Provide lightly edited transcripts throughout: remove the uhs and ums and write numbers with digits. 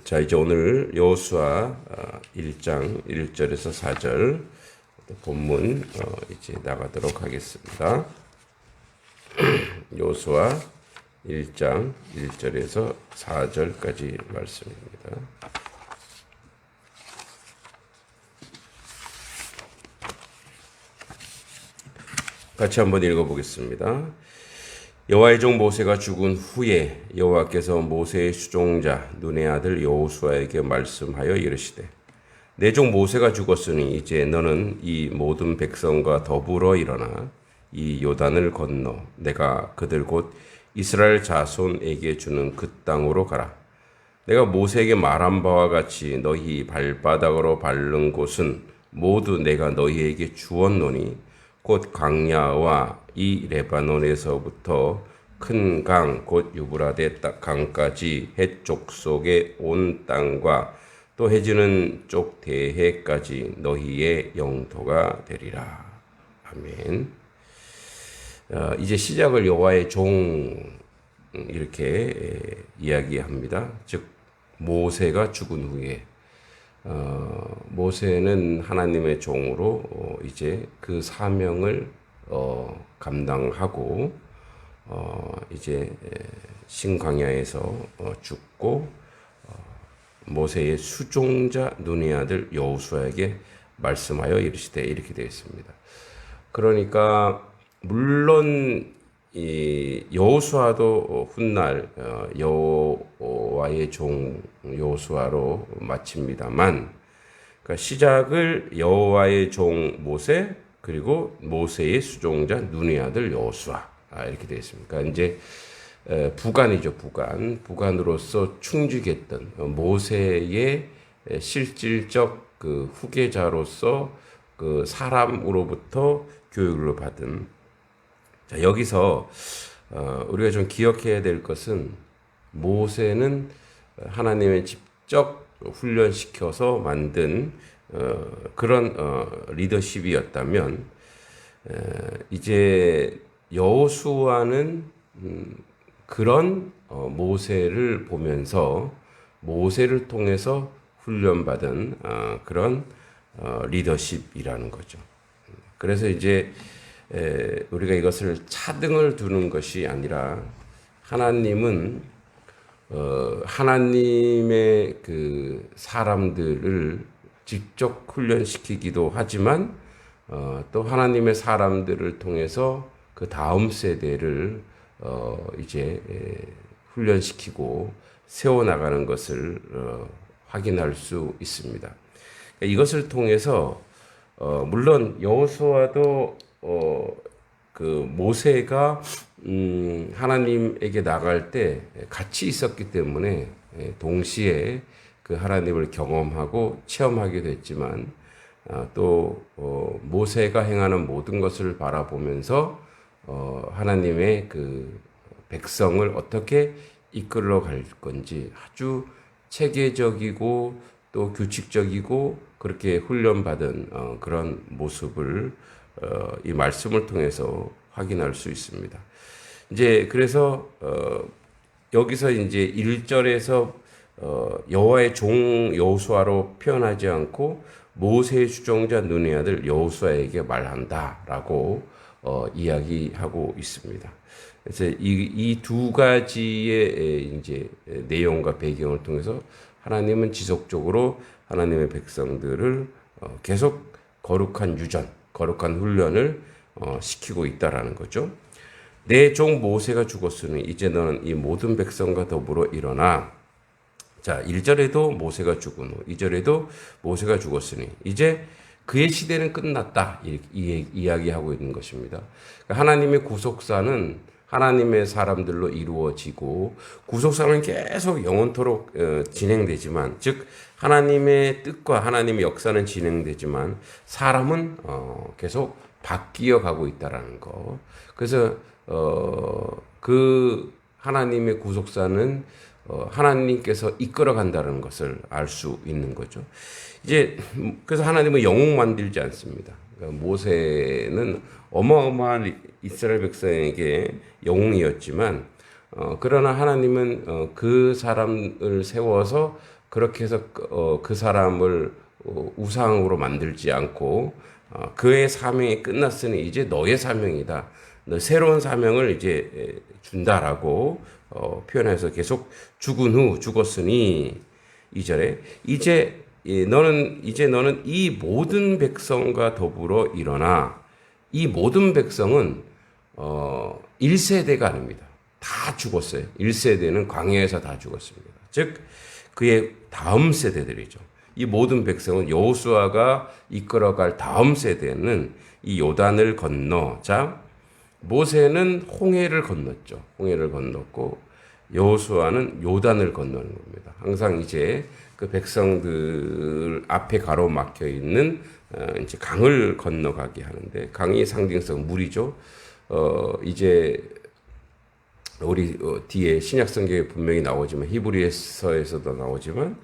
자, 이제 오늘 여호수아 1장 1절에서 4절 본문 이제 나가도록 하겠습니다. 여호수아 1장 1절에서 4절까지 말씀입니다. 같이 한번 읽어보겠습니다. 여호와의 종 모세가 죽은 후에 여호와께서 모세의 수종자 눈의 아들 여호수아에게 말씀하여 이르시되 내 종 모세가 죽었으니 이제 너는 이 모든 백성과 더불어 일어나 이 요단을 건너 내가 그들 곧 이스라엘 자손에게 주는 그 땅으로 가라. 내가 모세에게 말한 바와 같이 너희 발바닥으로 밟는 곳은 모두 내가 너희에게 주었노니 곧 광야와 이 레바논에서부터 큰 강 곧 유브라데 강까지 해쪽 속의 온 땅과 또 해지는 쪽 대해까지 너희의 영토가 되리라. 아멘. 이제 시작을 여호와의 종 이렇게 이야기합니다. 즉 모세가 죽은 후에 모세는 하나님의 종으로 이제 그 사명을 감당하고 이제 신광야에서 죽고 모세의 수종자 눈의 아들 여호수아에게 말씀하여 이르시되 이렇게 되어 있습니다. 그러니까 물론 이 여호수아도 훗날 여호와의 종 여호수아로 마칩니다만, 그러니까 시작을 여호와의 종 모세 그리고 모세의 수종자 눈의 아들 여호수아 이렇게 되어 있습니다. 그러니까 이제 부관이죠, 부관으로서 충직했던 모세의 실질적 그 후계자로서 그 사람으로부터 교육을 받은. 자, 여기서 우리가 좀 기억해야 될 것은 모세는 하나님의 직접 훈련시켜서 만든 그런 리더십이었다면, 이제 여호수아는 그런 모세를 보면서 모세를 통해서 훈련받은 그런 리더십이라는 거죠. 그래서 이제 우리가 이것을 차등을 두는 것이 아니라 하나님은 하나님의 그 사람들을 직접 훈련시키기도 하지만 또 하나님의 사람들을 통해서 그 다음 세대를 이제 훈련시키고 세워나가는 것을 확인할 수 있습니다. 이것을 통해서 물론 여호수아도 그 모세가 하나님에게 나갈 때 같이 있었기 때문에 동시에 그 하나님을 경험하고 체험하게 됐지만, 또 모세가 행하는 모든 것을 바라보면서 하나님의 그 백성을 어떻게 이끌어 갈 건지 아주 체계적이고 또 규칙적이고 그렇게 훈련받은 그런 모습을 이 말씀을 통해서 확인할 수 있습니다. 이제 그래서 여기서 이제 1절에서 여호와의 종 여호수아로 표현하지 않고 모세의 수종자 눈의 아들 여호수아에게 말한다라고 이야기하고 있습니다. 그래서 이 두 가지의 이제 내용과 배경을 통해서 하나님은 지속적으로 하나님의 백성들을 계속 거룩한 유전, 거룩한 훈련을 시키고 있다라는 거죠. 내 종 모세가 죽었으니 이제 너는 이 모든 백성과 더불어 일어나. 자, 1절에도 모세가 죽은 후 2절에도 모세가 죽었으니 이제 그의 시대는 끝났다, 이렇게 이야기하고 있는 것입니다. 하나님의 구속사는 하나님의 사람들로 이루어지고 구속사는 계속 영원토록 진행되지만, 즉 하나님의 뜻과 하나님의 역사는 진행되지만 사람은 계속 바뀌어 가고 있다라는 거. 그래서 그 하나님의 구속사는 하나님께서 이끌어 간다는 것을 알 수 있는 거죠. 이제 그래서 하나님은 영웅 만들지 않습니다. 그러니까 모세는 어마어마한 이스라엘 백성에게 영웅이었지만 그러나 하나님은 그 사람을 세워서 그렇게 해서 그 사람을 우상으로 만들지 않고 그의 사명이 끝났으니 이제 너의 사명이다. 너 새로운 사명을 이제 준다라고 표현해서 계속 죽은 후 죽었으니 2절에 이제 너는 이 모든 백성과 더불어 일어나. 이 모든 백성은 1세대가 아닙니다. 다 죽었어요. 1세대는 광야에서 다 죽었습니다. 즉 그의 다음 세대들이죠. 이 모든 백성은 여호수아가 이끌어갈 다음 세대는 이 요단을 건너, 자 모세는 홍해를 건넜죠. 홍해를 건넜고 여호수아는 요단을 건너는 겁니다. 항상 이제 그 백성들 앞에 가로막혀 있는 이제 강을 건너가게 하는데, 강이 상징성 물이죠. 이제 우리 뒤에 신약 성경에 분명히 나오지만 히브리서에서도 나오지만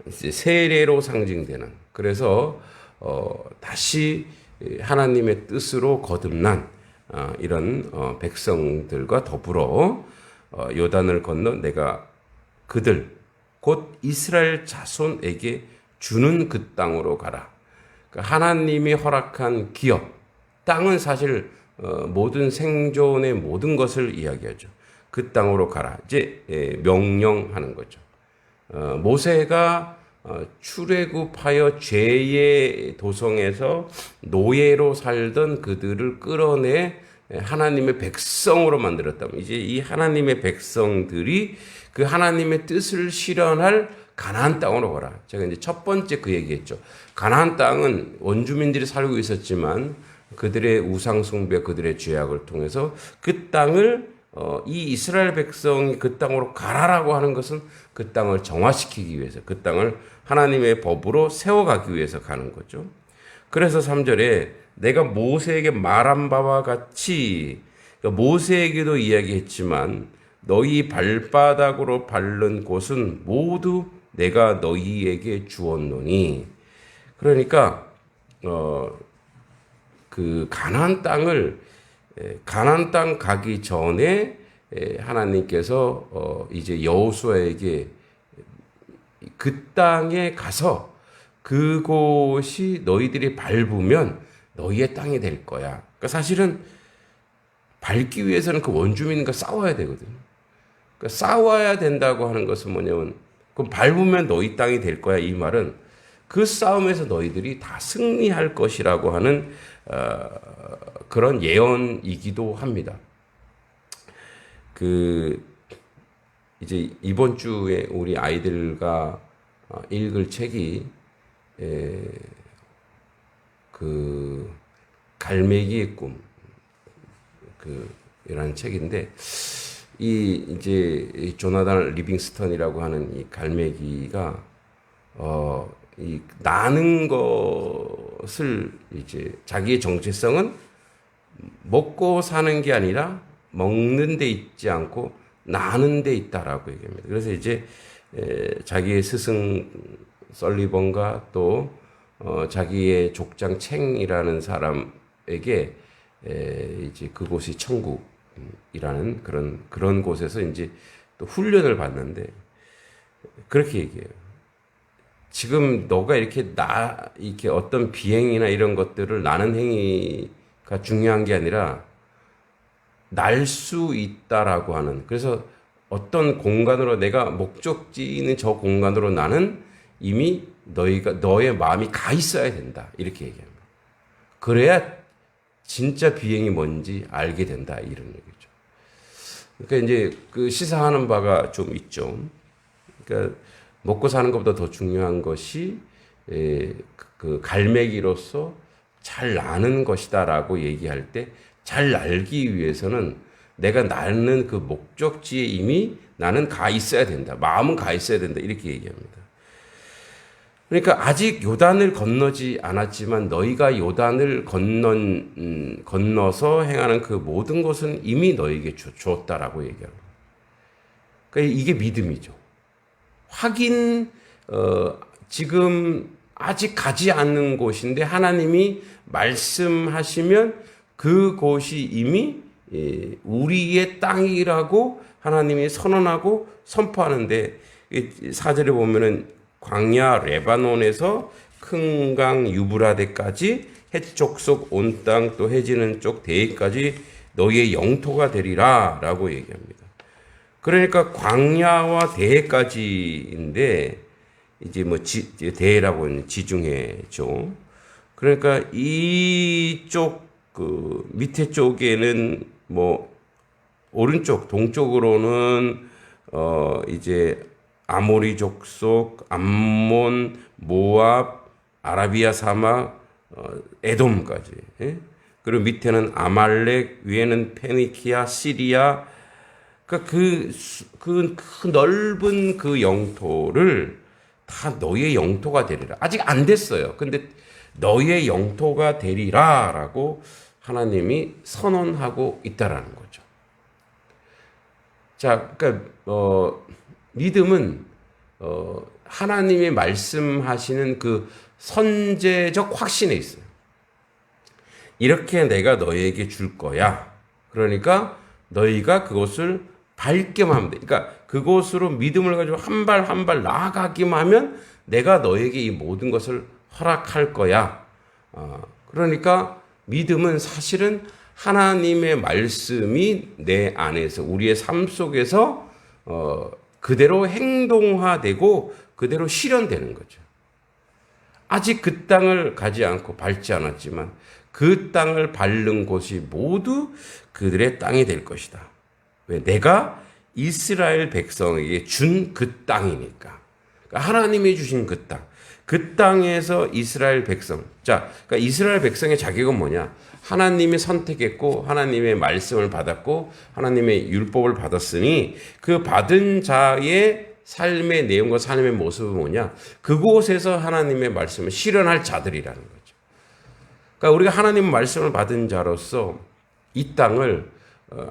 이제 세례로 상징되는, 그래서 다시 하나님의 뜻으로 거듭난 이런 백성들과 더불어 요단을 건너 내가 그들 곧 이스라엘 자손에게 주는 그 땅으로 가라. 그러니까 하나님이 허락한 기업, 땅은 사실 모든 생존의 모든 것을 이야기하죠. 그 땅으로 가라. 이제 명령하는 거죠. 모세가 출애굽하여 죄의 도성에서 노예로 살던 그들을 끌어내 하나님의 백성으로 만들었다면, 이제 이 하나님의 백성들이 그 하나님의 뜻을 실현할 가나안 땅으로 가라. 제가 이제 첫 번째 그 얘기했죠. 가나안 땅은 원주민들이 살고 있었지만 그들의 우상 숭배, 그들의 죄악을 통해서 그 땅을 이 이스라엘 백성이 그 땅으로 가라라고 하는 것은 그 땅을 정화시키기 위해서, 그 땅을 하나님의 법으로 세워가기 위해서 가는 거죠. 그래서 3절에 내가 모세에게 말한 바와 같이, 그러니까 모세에게도 이야기했지만 너희 발바닥으로 밟는 곳은 모두 내가 너희에게 주었노니. 그러니까 그 가나안 땅을, 가나안 땅 가기 전에 하나님께서 이제 여호수아에게 그 땅에 가서 그곳이 너희들이 밟으면 너희의 땅이 될 거야. 그러니까 사실은 밟기 위해서는 그 원주민과 싸워야 되거든요. 그러니까 싸워야 된다고 하는 것은 뭐냐면, 그럼 밟으면 너희 땅이 될 거야. 이 말은 그 싸움에서 너희들이 다 승리할 것이라고 하는 그런 예언이기도 합니다. 그 이제 이번 주에 우리 아이들과 읽을 책이 그 갈매기의 꿈, 이라는 책인데, 이제 조나단 리빙스턴이라고 하는 이 갈매기가 이 나는 것을, 이제 자기의 정체성은 먹고 사는 게 아니라 먹는 데 있지 않고 나는 데 있다라고 얘기합니다. 그래서 이제 자기의 스승 설리번과 또 자기의 족장 챙이라는 사람에게 이제 그곳이 천국이라는 그런 곳에서 이제 또 훈련을 받는데, 그렇게 얘기해요. 지금 너가 이렇게 이렇게 어떤 비행이나 이런 것들을 나는 행위가 중요한 게 아니라 날 수 있다라고 하는, 그래서 어떤 공간으로 내가 목적지 있는 저 공간으로 나는 이미 너의 마음이 가 있어야 된다. 이렇게 얘기합니다. 그래야 진짜 비행이 뭔지 알게 된다. 이런 얘기죠. 그러니까 이제 그 시사하는 바가 좀 있죠. 그러니까 먹고 사는 것보다 더 중요한 것이 그 갈매기로서 잘 나는 것이다라고 얘기할 때, 잘 날기 위해서는 내가 나는 그 목적지에 이미 나는 가 있어야 된다. 마음은 가 있어야 된다. 이렇게 얘기합니다. 그러니까 아직 요단을 건너지 않았지만 너희가 요단을 건너서 행하는 그 모든 것은 이미 너에게 주었다라고 얘기합니다. 그러니까 이게 믿음이죠. 지금 아직 가지 않는 곳인데 하나님이 말씀하시면 그곳이 이미 우리의 땅이라고 하나님이 선언하고 선포하는데, 이 사절에 보면은 광야 레바논에서 큰 강 유브라데까지 해쪽 속 온 땅 또 해지는 쪽 대해까지 너희의 영토가 되리라 라고 얘기합니다. 그러니까 광야와 대해까지인데, 이제 뭐 대해라고 하는 지중해죠. 그러니까 이쪽 그 밑에 쪽에는 뭐 오른쪽 동쪽으로는 이제 아모리 족속, 암몬, 모압, 아라비아 사막, 에돔까지. 예? 그리고 밑에는 아말렉, 위에는 페니키아, 시리아. 그러니까 그 넓은 그 영토를 다 너희의 영토가 되리라. 아직 안 됐어요. 근데 너희의 영토가 되리라라고 하나님이 선언하고 있다라는 거죠. 자, 그러니까 믿음은 하나님이 말씀하시는 그 선제적 확신에 있어요. 이렇게 내가 너희에게 줄 거야. 그러니까 너희가 그것을 밟기만 하면 돼. 그러니까 그곳으로 믿음을 가지고 한 발 한 발 나아가기만 하면 내가 너에게 이 모든 것을 허락할 거야. 그러니까 믿음은 사실은 하나님의 말씀이 내 안에서 우리의 삶 속에서 그대로 행동화되고 그대로 실현되는 거죠. 아직 그 땅을 가지 않고 밟지 않았지만 그 땅을 밟는 곳이 모두 그들의 땅이 될 것이다. 왜? 내가 이스라엘 백성에게 준 그 땅이니까. 그러니까 하나님이 주신 그 땅. 그 땅에서 이스라엘 백성. 자, 그러니까 이스라엘 백성의 자격은 뭐냐? 하나님이 선택했고 하나님의 말씀을 받았고 하나님의 율법을 받았으니 그 받은 자의 삶의 내용과 삶의 모습은 뭐냐? 그곳에서 하나님의 말씀을 실현할 자들이라는 거죠. 그러니까 우리가 하나님의 말씀을 받은 자로서 이 땅을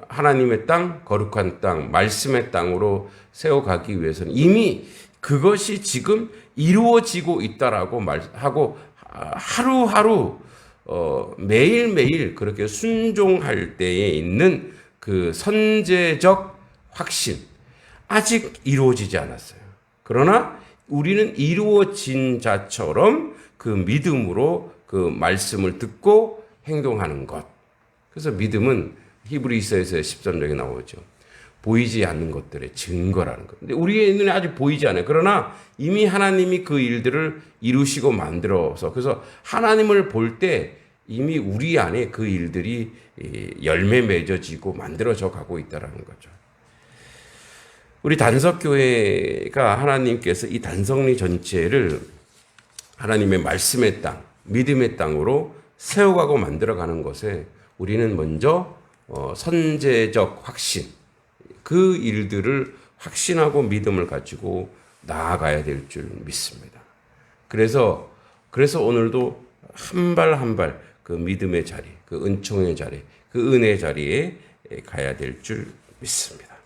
하나님의 땅, 거룩한 땅, 말씀의 땅으로 세워가기 위해서는 이미 그것이 지금 이루어지고 있다라고 말하고 하루하루 매일매일 그렇게 순종할 때에 있는 그 선제적 확신, 아직 이루어지지 않았어요. 그러나 우리는 이루어진 자처럼 그 믿음으로 그 말씀을 듣고 행동하는 것. 그래서 믿음은 히브리서에서 13장에 나오죠. 보이지 않는 것들의 증거라는 것. 근데 우리의 눈에 아직 보이지 않아요. 그러나 이미 하나님이 그 일들을 이루시고 만들어서, 그래서 하나님을 볼 때 이미 우리 안에 그 일들이 열매 맺어지고 만들어져 가고 있다는 거죠. 우리 단석교회가 하나님께서 이 단성리 전체를 하나님의 말씀의 땅, 믿음의 땅으로 세워가고 만들어가는 것에 우리는 먼저 선제적 확신, 그 일들을 확신하고 믿음을 가지고 나아가야 될 줄 믿습니다. 그래서 오늘도 한 발 한 발 그 믿음의 자리, 그 은총의 자리, 그 은혜의 자리에 가야 될 줄 믿습니다.